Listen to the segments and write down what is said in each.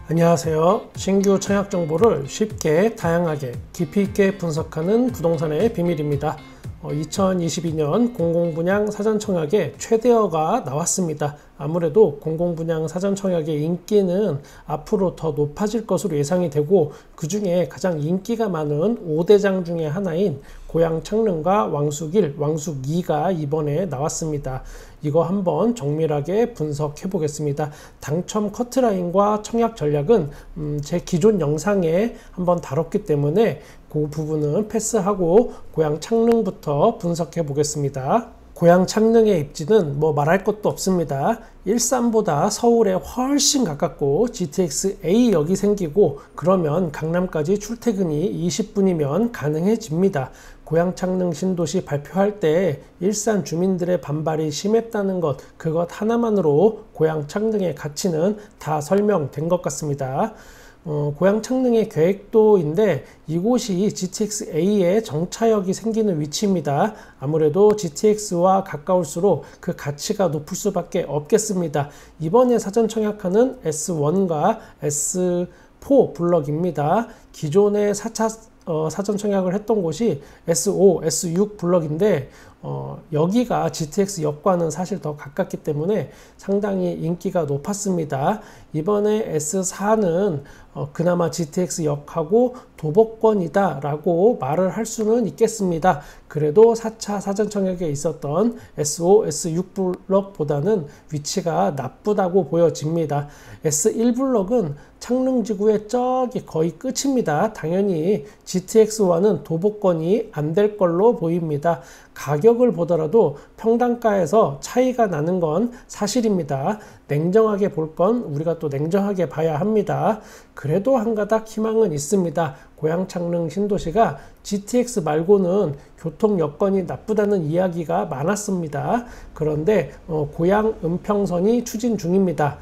안녕하세요. 신규 청약 정보를 쉽게 다양하게 깊이 있게 분석하는 부동산의 비밀입니다. 2022년 공공분양 사전청약의 최대어가 나왔습니다. 아무래도 공공분양 사전청약의 인기는 앞으로 더 높아질 것으로 예상이 되고, 그 중에 가장 인기가 많은 5대장 중에 하나인 고양창릉과 왕숙1, 왕숙2가 이번에 나왔습니다. 이거 한번 정밀하게 분석해 보겠습니다. 당첨 커트라인과 청약 전략은 제 기존 영상에 한번 다뤘기 때문에 그 부분은 패스하고 고양창릉부터 분석해 보겠습니다. 고양창릉의 입지는 말할 것도 없습니다. 일산보다 서울에 훨씬 가깝고 GTX A역이 생기고, 그러면 강남까지 출퇴근이 20분이면 가능해집니다. 고양창릉 신도시 발표할 때 일산 주민들의 반발이 심했다는 그것 하나만으로 고양창릉의 가치는 다 설명된 것 같습니다. 고양창릉의 계획도인데, 이곳이 GTX-A의 정차역이 생기는 위치입니다. 아무래도 GTX와 가까울수록 그 가치가 높을 수밖에 없겠습니다. 이번에 사전 청약하는 S1과 S4 블럭입니다. 기존에 4차 사전 청약을 했던 곳이 S5, S6 블럭인데, 여기가 GTX 역과는 사실 더 가깝기 때문에 상당히 인기가 높았습니다. 이번에 S4는 그나마 GTX 역하고 도보권이다 라고 말을 할 수는 있겠습니다. 그래도 4차 사전청약에 있었던 S5, S6 블럭보다는 위치가 나쁘다고 보여집니다. S1 블럭은 창릉지구의 저기 거의 끝입니다. 당연히 GTX와는 도보권이 안 될 걸로 보입니다. 가격을 보더라도 평당가에서 차이가 나는 건 사실입니다. 냉정하게 볼 건 우리가 또 냉정하게 봐야 합니다. 그래도 한 가닥 희망은 있습니다. 고양창릉 신도시가 GTX 말고는 교통 여건이 나쁘다는 이야기가 많았습니다. 그런데 고양 은평선이 추진 중입니다.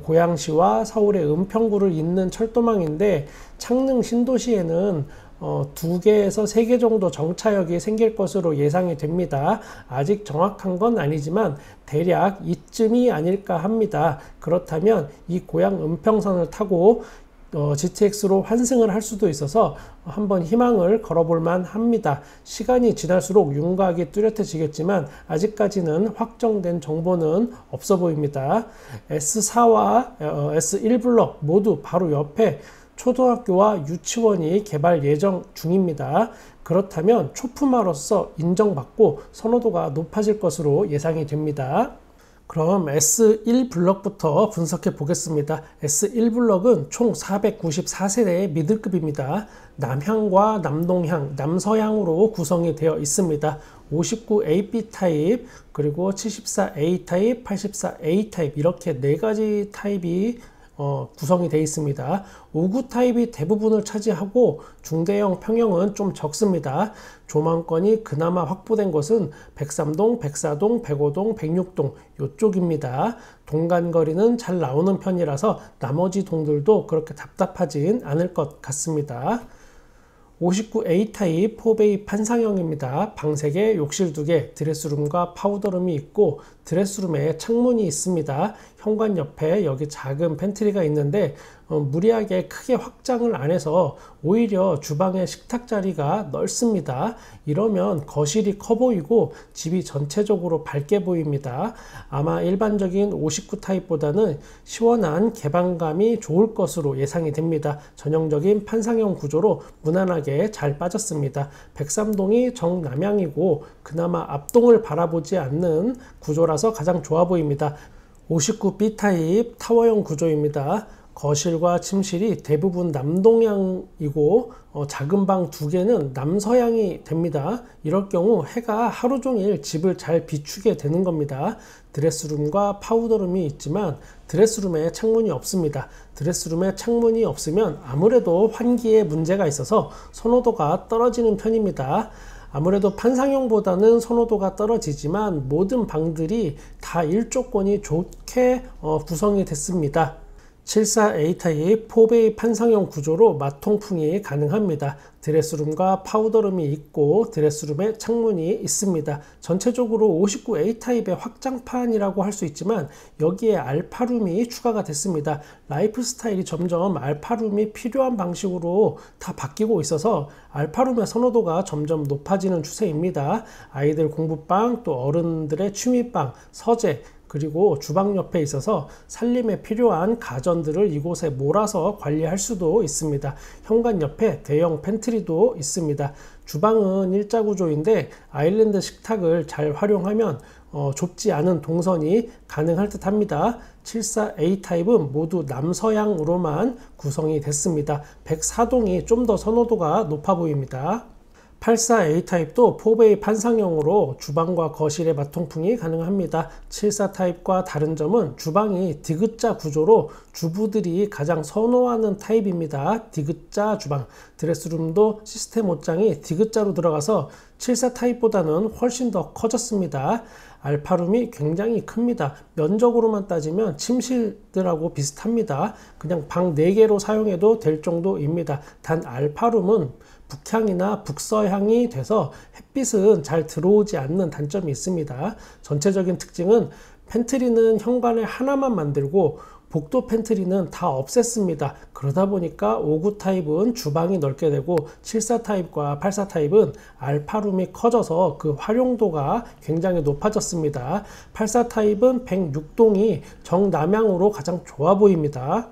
고양시와 서울의 은평구를 잇는 철도망인데, 창릉 신도시에는 2개에서 3개 정도 정차역이 생길 것으로 예상이 됩니다. 아직 정확한 건 아니지만 대략 이쯤이 아닐까 합니다. 그렇다면 이 고양 은평선을 타고 GTX로 환승을 할 수도 있어서 한번 희망을 걸어볼 만 합니다. 시간이 지날수록 윤곽이 뚜렷해지겠지만 아직까지는 확정된 정보는 없어 보입니다. S4와 S1 블럭 모두 바로 옆에 초등학교와 유치원이 개발 예정 중입니다. 그렇다면 초품화로서 인정받고 선호도가 높아질 것으로 예상이 됩니다. 그럼 S1 블럭부터 분석해 보겠습니다. S1 블럭은 총 494세대의 미들급입니다. 남향과 남동향, 남서향으로 구성이 되어 있습니다. 59AB 타입, 그리고 74A 타입, 84A 타입, 이렇게 4가지 타입이 구성이 되어 있습니다. 59 타입이 대부분을 차지하고 중대형 평형은 좀 적습니다. 조망권이 그나마 확보된 곳은 103동, 104동, 105동, 106동 이쪽입니다. 동간거리는 잘 나오는 편이라서 나머지 동들도 그렇게 답답하진 않을 것 같습니다. 59A 타입 4베이 판상형입니다. 방 3개, 욕실 2개, 드레스룸과 파우더룸이 있고, 드레스룸에 창문이 있습니다. 현관 옆에 여기 작은 팬트리가 있는데 무리하게 크게 확장을 안 해서 오히려 주방의 식탁 자리가 넓습니다. 이러면 거실이 커 보이고 집이 전체적으로 밝게 보입니다. 아마 일반적인 59 타입보다는 시원한 개방감이 좋을 것으로 예상이 됩니다. 전형적인 판상형 구조로 무난하게 잘 빠졌습니다. 103동이 정남향이고 그나마 앞동을 바라보지 않는 구조라서 가장 좋아 보입니다. 59B 타입 타워형 구조입니다. 거실과 침실이 대부분 남동향이고 작은 방 2개는 남서향이 됩니다. 이럴 경우 해가 하루 종일 집을 잘 비추게 되는 겁니다. 드레스룸과 파우더룸이 있지만 드레스룸에 창문이 없습니다. 드레스룸에 창문이 없으면 아무래도 환기에 문제가 있어서 선호도가 떨어지는 편입니다. 아무래도 판상형보다는 선호도가 떨어지지만 모든 방들이 다 일조권이 좋게 구성이 됐습니다. 74A 타입 4베이 판상형 구조로 마통풍이 가능합니다. 드레스룸과 파우더룸이 있고 드레스룸에 창문이 있습니다. 전체적으로 59A 타입의 확장판이라고 할 수 있지만 여기에 알파룸이 추가가 됐습니다. 라이프 스타일이 점점 알파룸이 필요한 방식으로 다 바뀌고 있어서 알파룸의 선호도가 점점 높아지는 추세입니다. 아이들 공부방, 또 어른들의 취미방, 서재, 그리고 주방 옆에 있어서 살림에 필요한 가전들을 이곳에 몰아서 관리할 수도 있습니다. 현관 옆에 대형 팬트리도 있습니다. 주방은 일자 구조인데 아일랜드 식탁을 잘 활용하면 좁지 않은 동선이 가능할 듯 합니다. 74A 타입은 모두 남서향으로만 구성이 됐습니다. 104동이 좀 더 선호도가 높아 보입니다. 84A 타입도 4베이 판상형으로 주방과 거실의 마통풍이 가능합니다. 74 타입과 다른 점은 주방이 디귿자 구조로 주부들이 가장 선호하는 타입입니다. 디귿자 주방. 드레스룸도 시스템 옷장이 디귿자로 들어가서 74 타입보다는 훨씬 더 커졌습니다. 알파룸이 굉장히 큽니다. 면적으로만 따지면 침실들하고 비슷합니다. 그냥 방 4개로 사용해도 될 정도입니다. 단 알파룸은 북향이나 북서향이 돼서 햇빛은 잘 들어오지 않는 단점이 있습니다. 전체적인 특징은 팬트리는 현관에 하나만 만들고 복도 팬트리는 다 없앴습니다. 그러다 보니까 59 타입은 주방이 넓게 되고 74 타입과 84 타입은 알파룸이 커져서 그 활용도가 굉장히 높아졌습니다. 84 타입은 106동이 정남향으로 가장 좋아 보입니다.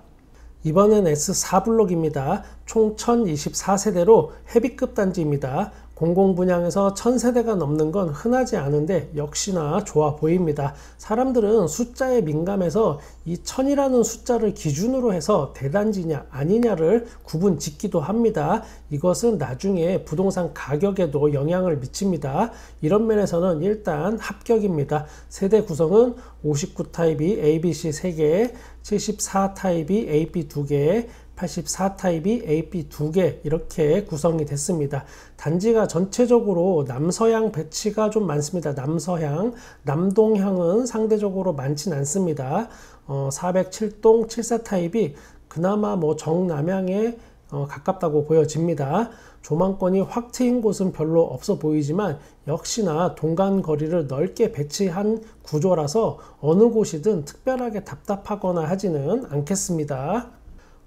이번엔 S4블록입니다. 총 1024세대로 헤비급 단지입니다. 공공분양에서 1000세대가 넘는 건 흔하지 않은데 역시나 좋아 보입니다. 사람들은 숫자에 민감해서 이 1000이라는 숫자를 기준으로 해서 대단지냐 아니냐를 구분 짓기도 합니다. 이것은 나중에 부동산 가격에도 영향을 미칩니다. 이런 면에서는 일단 합격입니다. 세대 구성은 59 타입이 ABC 3개, 74 타입이 AP 2개, 84 타입이 AP 2개 이렇게 구성이 됐습니다. 단지가 전체적으로 남서향 배치가 좀 많습니다. 남서향, 남동향은 상대적으로 많진 않습니다. 407동 74 타입이 그나마 정남향에 가깝다고 보여집니다. 조망권이 확 트인 곳은 별로 없어 보이지만 역시나 동간 거리를 넓게 배치한 구조라서 어느 곳이든 특별하게 답답하거나 하지는 않겠습니다.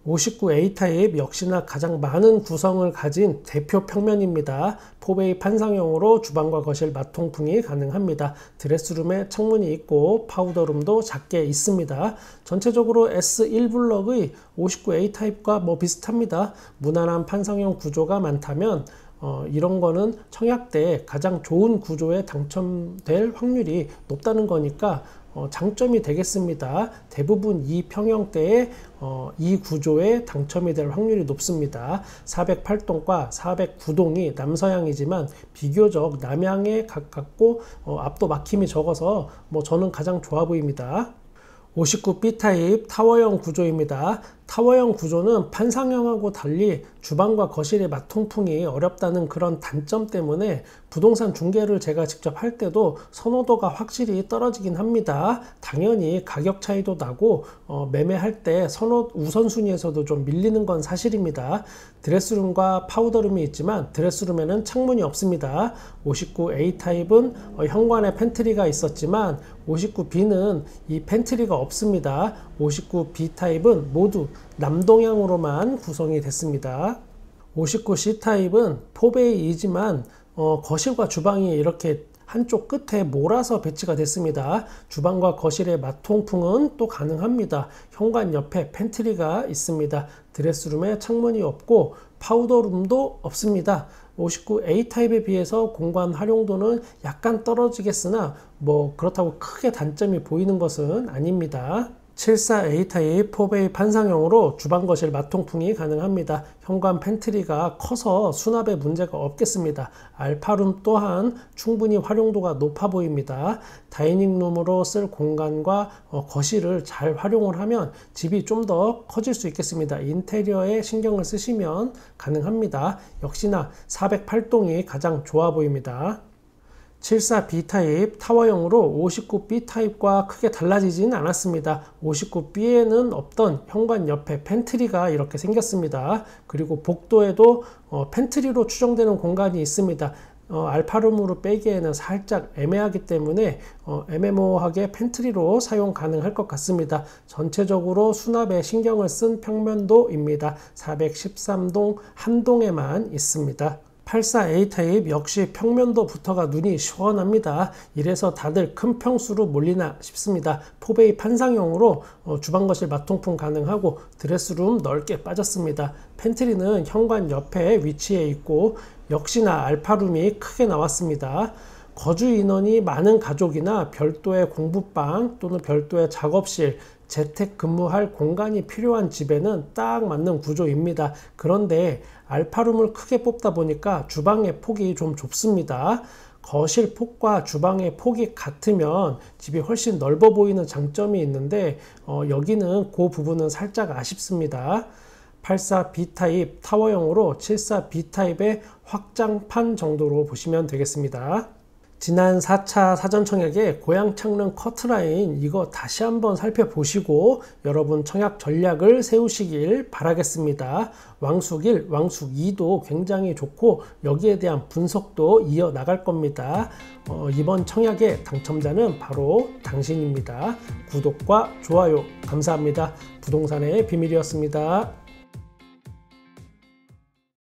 59A 타입 역시나 가장 많은 구성을 가진 대표 평면입니다. 4베이 판상형으로 주방과 거실 마통풍이 가능합니다. 드레스룸에 창문이 있고 파우더룸도 작게 있습니다. 전체적으로 S1블럭의 59A 타입과 비슷합니다. 무난한 판상형 구조가 많다면 이런 거는 청약대에 가장 좋은 구조에 당첨될 확률이 높다는 거니까 장점이 되겠습니다. 대부분 이 평형대에 이 구조에 당첨이 될 확률이 높습니다. 408동과 409동이 남서향이지만 비교적 남향에 가깝고 앞도 막힘이 적어서 저는 가장 좋아 보입니다. 59B 타입 타워형 구조입니다. 타워형 구조는 판상형하고 달리 주방과 거실의 마통풍이 어렵다는 그런 단점 때문에 부동산 중개를 제가 직접 할 때도 선호도가 확실히 떨어지긴 합니다. 당연히 가격 차이도 나고 매매할 때 우선순위에서도 좀 밀리는 건 사실입니다. 드레스룸과 파우더룸이 있지만 드레스룸에는 창문이 없습니다. 59A 타입은 현관에 팬트리가 있었지만 59B는 이 팬트리가 없습니다. 59B 타입은 모두 남동향으로만 구성이 됐습니다. 59C 타입은 4베이이지만 거실과 주방이 이렇게 한쪽 끝에 몰아서 배치가 됐습니다. 주방과 거실의 마통풍은 또 가능합니다. 현관 옆에 팬트리가 있습니다. 드레스룸에 창문이 없고 파우더룸도 없습니다. 59A 타입에 비해서 공간 활용도는 약간 떨어지겠으나 그렇다고 크게 단점이 보이는 것은 아닙니다. 74A 타입 4베이 판상형으로 주방 거실 마통풍이 가능합니다. 현관 팬트리가 커서 수납에 문제가 없겠습니다. 알파룸 또한 충분히 활용도가 높아 보입니다. 다이닝룸으로 쓸 공간과 거실을 잘 활용을 하면 집이 좀 더 커질 수 있겠습니다. 인테리어에 신경을 쓰시면 가능합니다. 역시나 408동이 가장 좋아 보입니다. 74B 타입 타워형으로 59B 타입과 크게 달라지진 않았습니다. 59B에는 없던 현관 옆에 팬트리가 이렇게 생겼습니다. 그리고 복도에도 팬트리로 추정되는 공간이 있습니다. 알파룸으로 빼기에는 살짝 애매하기 때문에 애매모호하게 팬트리로 사용 가능할 것 같습니다. 전체적으로 수납에 신경을 쓴 평면도입니다. 413동 한 동에만 있습니다. 84A 타입 역시 평면도부터가 눈이 시원합니다. 이래서 다들 큰 평수로 몰리나 싶습니다. 포베이 판상형으로 주방 거실 마통풍 가능하고 드레스룸 넓게 빠졌습니다. 팬트리는 현관 옆에 위치해 있고 역시나 알파룸이 크게 나왔습니다. 거주 인원이 많은 가족이나 별도의 공부방 또는 별도의 작업실, 재택 근무할 공간이 필요한 집에는 딱 맞는 구조입니다. 그런데 알파룸을 크게 뽑다 보니까 주방의 폭이 좀 좁습니다. 거실 폭과 주방의 폭이 같으면 집이 훨씬 넓어 보이는 장점이 있는데 여기는 그 부분은 살짝 아쉽습니다. 84B 타입 타워형으로 74B 타입의 확장판 정도로 보시면 되겠습니다. 지난 4차 사전청약의 고양 창릉 커트라인 이거 다시 한번 살펴보시고 여러분 청약 전략을 세우시길 바라겠습니다. 왕숙 1, 왕숙 2도 굉장히 좋고 여기에 대한 분석도 이어나갈 겁니다. 이번 청약의 당첨자는 바로 당신입니다. 구독과 좋아요 감사합니다. 부동산의 비밀이었습니다.